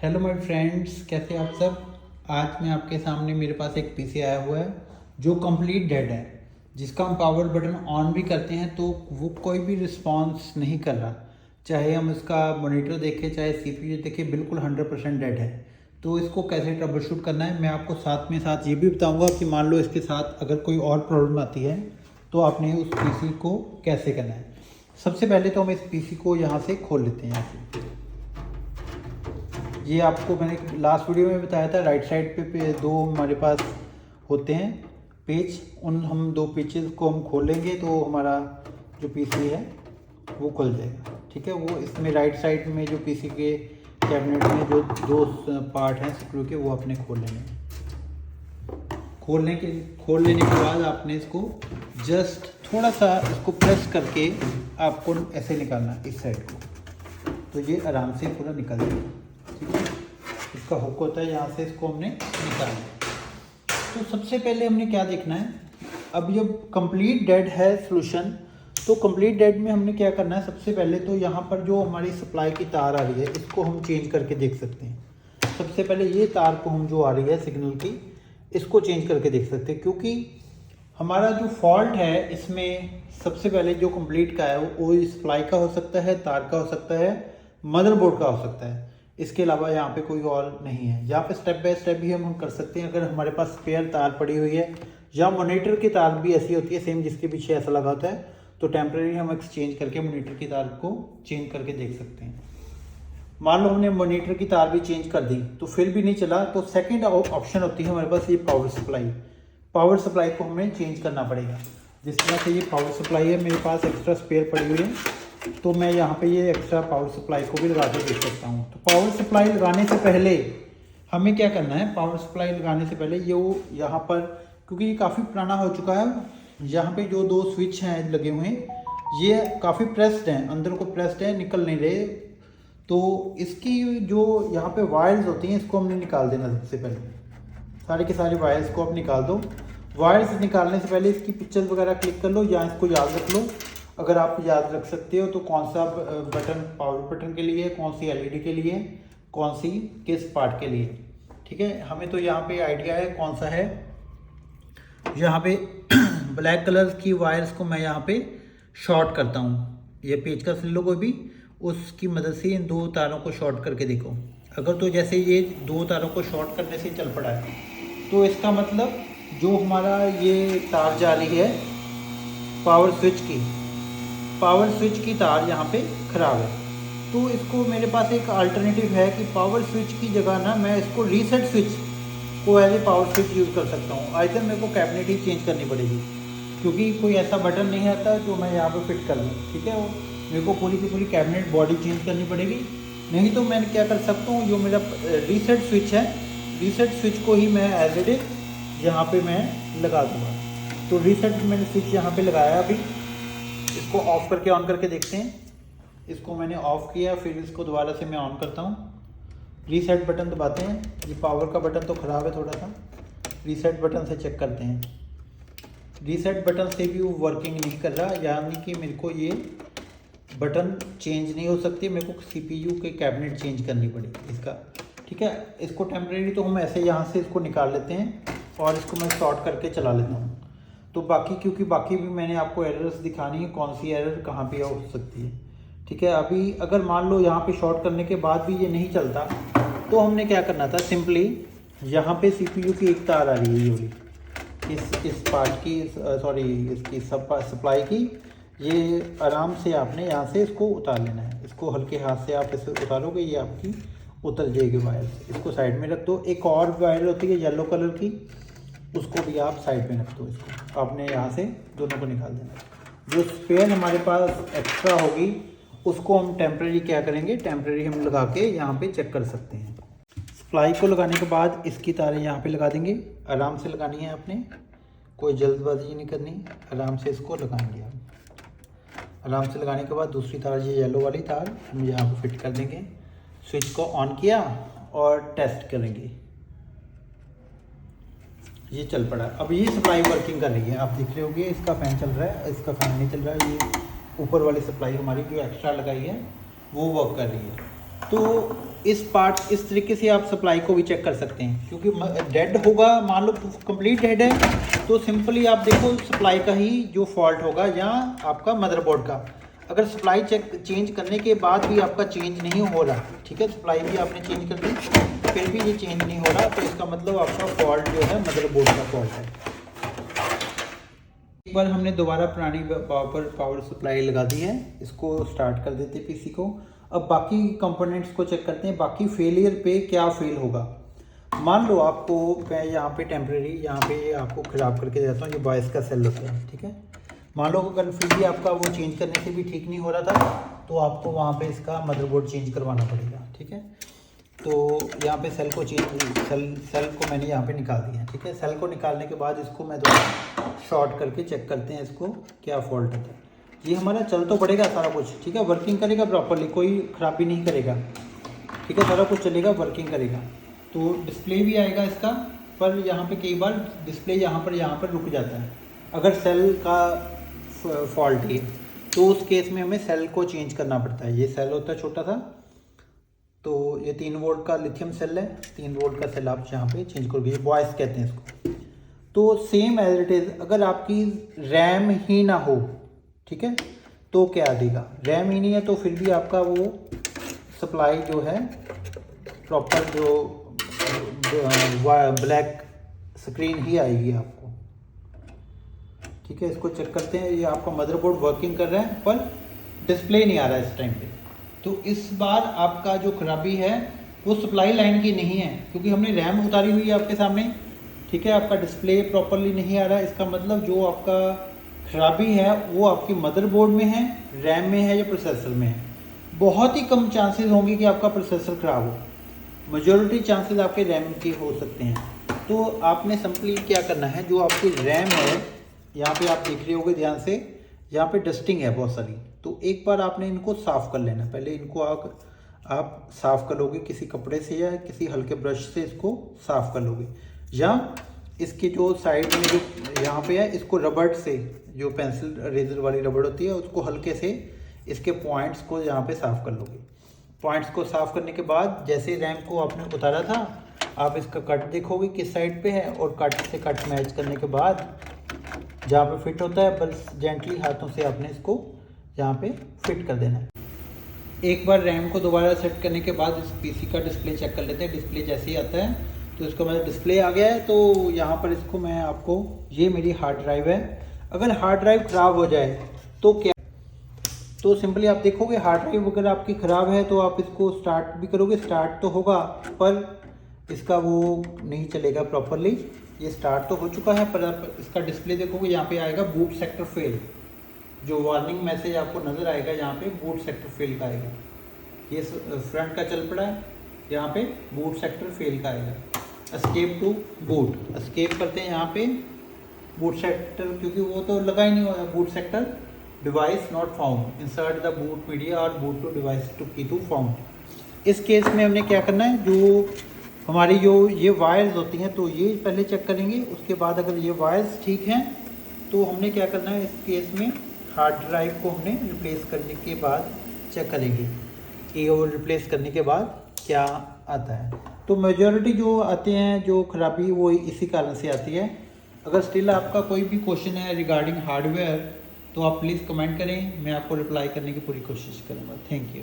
Hello my friends, कैसे आप सब। आज मैं आपके सामने मेरे पास एक पीसी आया हुआ है जो कंप्लीट डेड है, जिसका हम पावर बटन ऑन भी करते हैं तो वो कोई भी रिस्पांस नहीं कर रहा। चाहे हम इसका मॉनिटर देखें, चाहे सीपीयू देखें, बिल्कुल 100% डेड है। तो इसको कैसे ट्रबल शूट करना है मैं आपको साथ में साथ ये भी बताऊँगा कि मान लो इसके साथ अगर कोई और प्रॉब्लम आती है तो आपने उस पीसी को कैसे करना है। सबसे पहले तो हम इस पीसी को यहाँ से खोल लेते हैं। यहाँ से ये आपको मैंने लास्ट वीडियो में बताया था, राइट साइड पे दो हमारे पास होते हैं पेज, उन हम दो पेजेस को हम खोलेंगे तो हमारा जो पीसी है वो खुल जाएगा। ठीक है, वो इसमें राइट साइड में जो पीसी के कैबिनेट में जो दो पार्ट हैं स्क्रू के, वो आपने खोल लेने के बाद आपने इसको जस्ट थोड़ा सा इसको प्रेस करके आपको ऐसे निकालना है इस साइड को, तो ये आराम से पूरा निकल जाएगा। ठीक है, इसका हुक होता है, यहाँ से इसको हमने निकालना। तो सबसे पहले हमने क्या देखना है, अब जब कंप्लीट डेड है सॉल्यूशन, तो कंप्लीट डेड में हमने क्या करना है। सबसे पहले तो यहाँ पर जो हमारी सप्लाई की तार आ रही है इसको हम चेंज करके देख सकते हैं। सबसे पहले ये तार को हम जो आ रही है सिग्नल की, इसको चेंज करके देख सकते हैं, क्योंकि हमारा जो फॉल्ट है इसमें सबसे पहले जो कंप्लीट का है वो सप्लाई का हो सकता है, तार का हो सकता है, मदरबोर्ड का हो सकता है। इसके अलावा यहाँ पे कोई और नहीं है। यहाँ पे स्टेप बाय स्टेप भी हम कर सकते हैं। अगर हमारे पास स्पेयर तार पड़ी हुई है या मॉनिटर की तार भी ऐसी होती है सेम, जिसके पीछे ऐसा लगा होता है, तो टेम्परेरी हम एक्सचेंज करके मॉनिटर की तार को चेंज करके देख सकते हैं। मान लो हमने मॉनिटर की तार भी चेंज कर दी तो फिर भी नहीं चला, तो सेकेंड ऑप्शन होती है हमारे पास ये पावर सप्लाई को हमें चेंज करना पड़ेगा। जिस तरह से ये पावर सप्लाई है, मेरे पास एक्स्ट्रा स्पेयर पड़ी हुई है, तो मैं यहाँ पे ये एक्स्ट्रा पावर सप्लाई को भी लगा के देख सकता हूँ। तो पावर सप्लाई लगाने से पहले हमें क्या करना है, पावर सप्लाई लगाने से पहले ये वो यहाँ पर, क्योंकि ये काफ़ी पुराना हो चुका है, यहाँ पे जो दो स्विच हैं लगे हुए हैं ये काफ़ी प्रेस्ड हैं, अंदर को प्रेस्ड है, निकल नहीं रहे। तो इसकी जो यहाँ पे वायर्स होती हैं इसको हमने निकाल देना। सबसे पहले सारे के सारे वायर्स को आप निकाल दो। वायर्स निकालने से पहले इसकी पिक्चर्स वगैरह क्लिक कर लो या इसको याद रख लो। अगर आप याद रख सकते हो तो कौन सा बटन पावर बटन के लिए, कौन सी एलईडी के लिए, कौन सी किस पार्ट के लिए। ठीक है, हमें तो यहाँ पे आइडिया है कौन सा है। यहाँ पे ब्लैक कलर की वायर्स को मैं यहाँ पे शॉर्ट करता हूँ। ये पेचकस ले लो कोई भी, उसकी मदद से इन दो तारों को शॉर्ट करके देखो। अगर तो जैसे ये दो तारों को शॉर्ट करने से चल पड़ा है, तो इसका मतलब जो हमारा ये तार जा रही है पावर स्विच की तार यहाँ पे ख़राब है। तो इसको मेरे पास एक अल्टरनेटिव है कि पावर स्विच की जगह ना मैं इसको रीसेट स्विच को as a power switch use कर सकता हूँ। आइदर मेरे को कैबिनेट ही चेंज करनी पड़ेगी, क्योंकि कोई ऐसा बटन नहीं आता जो मैं यहाँ पे फिट कर लूँ। ठीक है, वो मेरे को पूरी की पूरी कैबिनेट बॉडी चेंज करनी पड़ेगी। नहीं तो मैं क्या कर सकता हूँ, जो मेरा रीसेट स्विच है, रीसेट स्विच को ही मैं एज इट इज यहाँ पर मैं लगा दूँगा। तो रीसेट मैंने स्विच यहाँ पर लगाया। अभी इसको ऑफ करके ऑन करके देखते हैं। इसको मैंने ऑफ किया, फिर इसको दोबारा से मैं ऑन करता हूँ। रीसेट बटन दबाते हैं। ये पावर का बटन तो ख़राब है थोड़ा सा, रीसेट बटन से चेक करते हैं। रीसेट बटन से भी वो वर्किंग नहीं कर रहा, यानी कि मेरे को ये बटन चेंज नहीं हो सकती, मेरे को सीपीयू के कैबिनेट चेंज करनी पड़ेगी इसका। ठीक है, इसको टेम्परेरी तो हम ऐसे यहाँ से इसको निकाल लेते हैं और इसको मैं शॉर्ट करके चला लेता हूँ। तो बाकी, क्योंकि बाकी भी मैंने आपको एरर्स दिखानी है, कौन सी एरर कहाँ पे हो सकती है। ठीक है, अभी अगर मान लो यहाँ पे शॉर्ट करने के बाद भी ये नहीं चलता, तो हमने क्या करना था, सिंपली यहाँ पे सीपीयू की एक तार आ रही है, ये वाली इस पार्ट की, सॉरी इसकी सप्लाई की, ये आराम से आपने यहाँ से इसको उतार लेना है। इसको हल्के हाथ से आप इसे उतारोगे, ये आपकी उतर जाएगी वायर। इसको साइड में रख दो। एक और वायर होती है येलो कलर की, उसको भी आप साइड में रख दो। इसको आपने यहाँ से दोनों को निकाल देना। जो स्पेयर हमारे पास एक्स्ट्रा होगी उसको हम टेम्परेरी क्या करेंगे, टेम्परेरी हम लगा के यहाँ पे चेक कर सकते हैं। सप्लाई को लगाने के बाद इसकी तारें यहाँ पे लगा देंगे। आराम से लगानी है आपने, कोई जल्दबाजी नहीं करनी, आराम से इसको लगाएंगे आप। आराम से लगाने के बाद दूसरी तार, ये येलो वाली तार हम यहाँ पर फिट कर देंगे। स्विच को ऑन किया और टेस्ट करेंगे, ये चल पड़ा। अब ये सप्लाई वर्किंग कर रही है, आप देख रहे होंगे। इसका फ़ैन चल रहा है, इसका फ़ैन नहीं चल रहा है। ये ऊपर वाली सप्लाई हमारी जो एक्स्ट्रा लगाई है वो वर्क कर रही है। तो इस तरीके से आप सप्लाई को भी चेक कर सकते हैं, क्योंकि डेड होगा, मान लो कंप्लीट डेड है तो सिंपली आप देखो सप्लाई का ही जो फॉल्ट होगा या आपका मदरबोर्ड का। अगर सप्लाई चेंज करने के बाद भी आपका चेंज नहीं हो रहा, ठीक है, सप्लाई भी आपने चेंज कर दी फिर भी ये चेंज नहीं हो रहा, तो इसका मतलब आपका फॉल्ट जो है मदरबोर्ड का फॉल्ट है। एक बार हमने दोबारा पुरानी पावर सप्लाई लगा दी है, इसको स्टार्ट कर देते पीसी को। अब बाकी कंपोनेंट्स को चेक करते हैं, बाकी फेलियर पे क्या फेल होगा। मान लो आपको मैं यहाँ पे टेम्प्रेरी यहाँ पे आपको ख़राब करके देता हूँ, ये बॉयस का सेल होता है, ठीक है। मान लो अगर फिर भी आपका वो चेंज करने से भी ठीक नहीं हो रहा था तो आपको वहाँ पे इसका मदरबोर्ड चेंज करवाना पड़ेगा, ठीक है। तो यहाँ पे सेल को सेल को मैंने यहाँ पे निकाल दिया, ठीक है। सेल को निकालने के बाद इसको मैं दोबारा शॉर्ट करके चेक करते हैं इसको क्या फॉल्ट है। ये हमारा चल तो पड़ेगा सारा कुछ, ठीक है, वर्किंग करेगा प्रॉपरली, कोई ख़राबी नहीं करेगा, ठीक है, सारा कुछ चलेगा, वर्किंग करेगा। तो डिस्प्ले भी आएगा इसका, पर यहाँ पे कई बार डिस्प्ले यहाँ पर रुक जाता है अगर सेल का फॉल्ट है, तो उस केस में हमें सेल को चेंज करना पड़ता है। ये सेल होता है छोटा सा, तो ये 3 वोल्ट का लिथियम सेल है, 3 वोल्ट का सेल आप यहाँ पे चेंज करोगे, ये बॉयस कहते हैं इसको। तो सेम एज इट इज़, अगर आपकी रैम ही ना हो, ठीक है, तो क्या देगा, रैम ही नहीं है तो फिर भी आपका वो सप्लाई जो है प्रॉपर जो ब्लैक स्क्रीन ही आएगी आपको, ठीक है। इसको चेक करते हैं, ये आपका मदरबोर्ड वर्किंग कर रहा है पर डिस्प्ले नहीं आ रहा है इस टाइम पे। तो इस बार आपका जो खराबी है वो सप्लाई लाइन की नहीं है, क्योंकि हमने रैम उतारी हुई है आपके सामने, ठीक है। आपका डिस्प्ले प्रॉपरली नहीं आ रहा है, इसका मतलब जो आपका खराबी है वो आपकी मदरबोर्ड में है, रैम में है या प्रोसेसर में है। बहुत ही कम चांसेस होंगे कि आपका प्रोसेसर ख़राब हो, मेजॉरिटी चांसेस आपके रैम के हो सकते हैं। तो आपने सिंपली क्या करना है, जो आपकी रैम है यहाँ पे आप देख रहे होगे ध्यान से, यहाँ पे डस्टिंग है बहुत सारी, तो एक बार आपने इनको साफ़ कर लेना। पहले इनको आप साफ़ कर लोगे किसी कपड़े से या किसी हल्के ब्रश से, इसको साफ़ कर लोगे, या इसके जो साइड में जो यहाँ पे है इसको रबड़ से, जो पेंसिल रेजर वाली रबड़ होती है, उसको हल्के से इसके पॉइंट्स को यहाँ पे साफ़ कर लोगे। पॉइंट्स को साफ़ करने के बाद जैसे रैम को आपने उतारा था, आप इसका कट देखोगे किस साइड पे है, और कट से कट मैच करने के बाद जहाँ पे फिट होता है बस जेंटली हाथों से आपने इसको यहाँ पे फिट कर देना है। एक बार रैम को दोबारा सेट करने के बाद इस पीसी का डिस्प्ले चेक कर लेते हैं। डिस्प्ले जैसे ही आता है तो इसका मतलब डिस्प्ले आ गया है। तो यहाँ पर इसको मैं आपको, ये मेरी हार्ड ड्राइव है, अगर हार्ड ड्राइव ख़राब हो जाए तो क्या, तो सिंपली आप देखोगे हार्ड ड्राइव अगर आपकी ख़राब है तो आप इसको स्टार्ट भी करोगे, स्टार्ट तो होगा पर इसका वो नहीं चलेगा प्रॉपरली। ये स्टार्ट तो हो चुका है पर आप इसका डिस्प्ले देखोगे, यहाँ पे आएगा बूट सेक्टर फेल, जो वार्निंग मैसेज आपको नज़र आएगा यहाँ पे बूट सेक्टर फेल का आएगा। ये फ्रंट का चल पड़ा है, यहाँ पे बूट सेक्टर फेल का आएगा। एस्केप टू बूट, एस्केप करते हैं यहाँ पे बूट सेक्टर, क्योंकि वो तो लगा ही नहीं हुआ है, boot sector device not found, insert the boot media और बूट टू डिवाइस टू की टू फाउंड। इस केस में हमने क्या करना है, जो हमारी जो ये वायर्स होती हैं तो ये पहले चेक करेंगे, उसके बाद अगर ये वायर्स ठीक हैं तो हमने क्या करना है, इस केस में हार्ड ड्राइव को हमने रिप्लेस करने के बाद चेक करेंगे कि वो रिप्लेस करने के बाद क्या आता है। तो मेजॉरिटी जो आते हैं जो खराबी वो इसी कारण से आती है। अगर स्टिल आपका कोई भी क्वेश्चन है रिगार्डिंग हार्डवेयर तो आप प्लीज़ कमेंट करें, मैं आपको रिप्लाई करने की पूरी कोशिश करूँगा। Thank you.